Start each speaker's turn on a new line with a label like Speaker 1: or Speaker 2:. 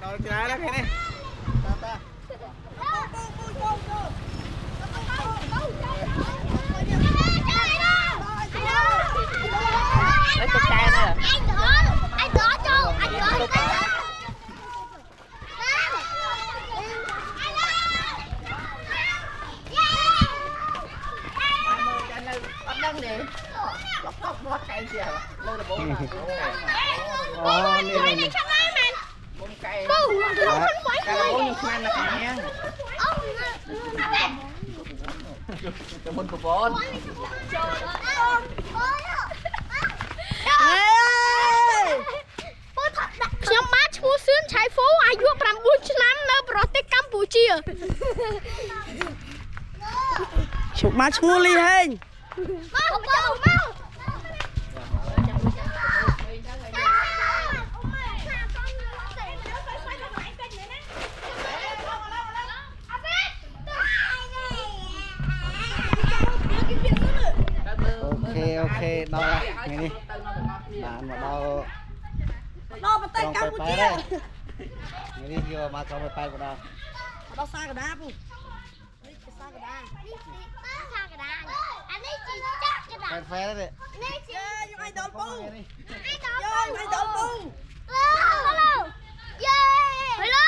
Speaker 1: Rồi trái đó cái này. Ta. Lấy cục chai đây à?
Speaker 2: Anh đỡ cho, anh đỡ.
Speaker 1: Đăng đi. Bóc cây chưa? Lôi là 4 cây.
Speaker 2: Này xong ai mình?
Speaker 1: 4 cây.
Speaker 2: Bù, không phải
Speaker 1: cây là 4 nhưng khoan là cả nha. Cái môn của 4.
Speaker 2: ខ្ញុំបានឈ្មោះសឿនឆៃហ្វូអាយុ9ឆ្នាំនៅប្រទេសកម្ពុជា
Speaker 3: ឈប់មកឈ្មោះលីហេង
Speaker 2: មក
Speaker 3: អូខេដល់ថ្ងៃនេះបានមកដល់ប្រទេសកម្ពុជាថ្ងៃនេះយកមកក្រុមប៉ែតមកដល់សាកដាពូនេះជាសាកដា
Speaker 2: អានេះជាចាក់កដា
Speaker 3: ប៉ែតហ្វែនេះ
Speaker 2: នេះជា
Speaker 3: យកឲ្យដល់ពូ
Speaker 2: ឲ្យដល់
Speaker 3: យកឲ្យដល់ពូ
Speaker 2: ហេឡូយេហេឡូ